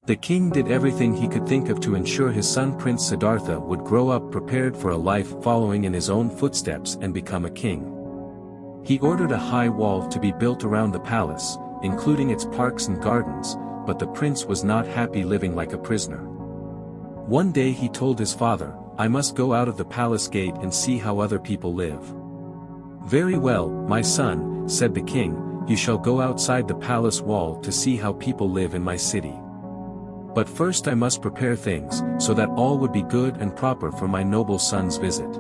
The king did everything he could think of to ensure his son Prince Siddhartha would grow up prepared for a life following in his own footsteps and become a king. He ordered a high wall to be built around the palace, including its parks and gardens, but the prince was not happy living like a prisoner. One day he told his father, "I must go out of the palace gate and see how other people live." "Very well, my son," said the king, "you shall go outside the palace wall to see how people live in my city. But first I must prepare things, so that all would be good and proper for my noble son's visit."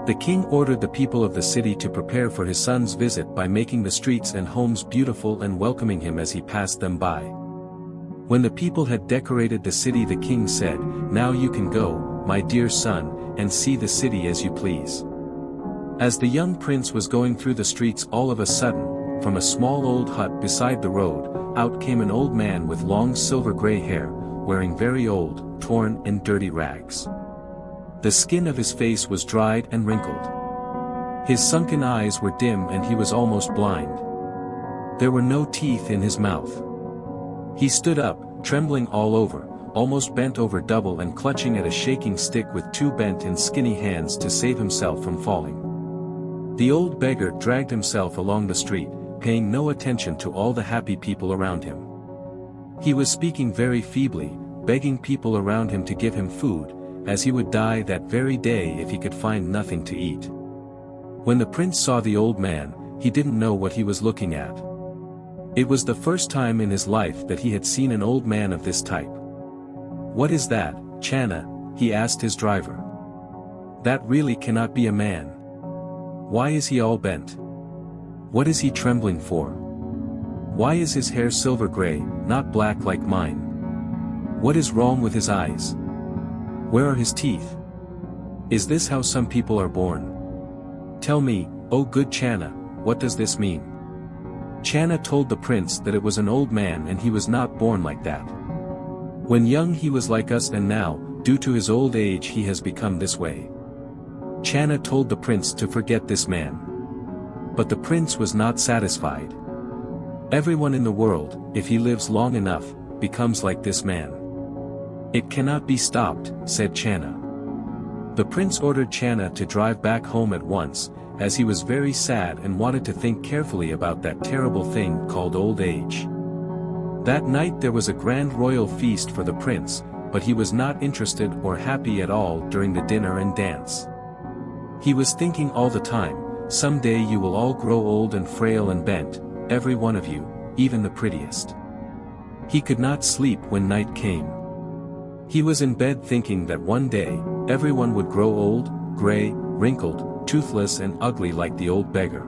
The king ordered the people of the city to prepare for his son's visit by making the streets and homes beautiful and welcoming him as he passed them by. When the people had decorated the city, the king said, "Now you can go, my dear son, and see the city as you please." As the young prince was going through the streets, all of a sudden, from a small old hut beside the road, out came an old man with long silver-gray hair, wearing very old, torn and dirty rags. The skin of his face was dried and wrinkled. His sunken eyes were dim and he was almost blind. There were no teeth in his mouth. He stood up, trembling all over, almost bent over double and clutching at a shaking stick with two bent and skinny hands to save himself from falling. The old beggar dragged himself along the street, paying no attention to all the happy people around him. He was speaking very feebly, begging people around him to give him food, as he would die that very day if he could find nothing to eat. When the prince saw the old man, he didn't know what he was looking at. It was the first time in his life that he had seen an old man of this type. "What is that, Channa?" he asked his driver. "That really cannot be a man. Why is he all bent? What is he trembling for? Why is his hair silver gray, not black like mine? What is wrong with his eyes? Where are his teeth? Is this how some people are born? Tell me, oh good Channa, what does this mean?" Channa told the prince that it was an old man and he was not born like that. When young he was like us, and now, due to his old age, he has become this way. Channa told the prince to forget this man. But the prince was not satisfied. "Everyone in the world, if he lives long enough, becomes like this man. It cannot be stopped," said Channa. The prince ordered Channa to drive back home at once, as he was very sad and wanted to think carefully about that terrible thing called old age. That night there was a grand royal feast for the prince, but he was not interested or happy at all during the dinner and dance. He was thinking all the time, "Someday you will all grow old and frail and bent, every one of you, even the prettiest." He could not sleep when night came. He was in bed thinking that one day, everyone would grow old, gray, wrinkled, toothless and ugly like the old beggar.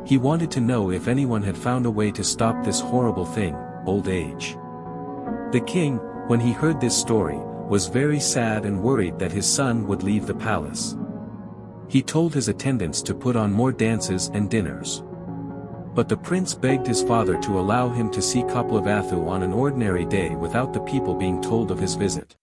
He wanted to know if anyone had found a way to stop this horrible thing, old age. The king, when he heard this story, was very sad and worried that his son would leave the palace. He told his attendants to put on more dances and dinners. But the prince begged his father to allow him to see Kapilavatthu on an ordinary day without the people being told of his visit.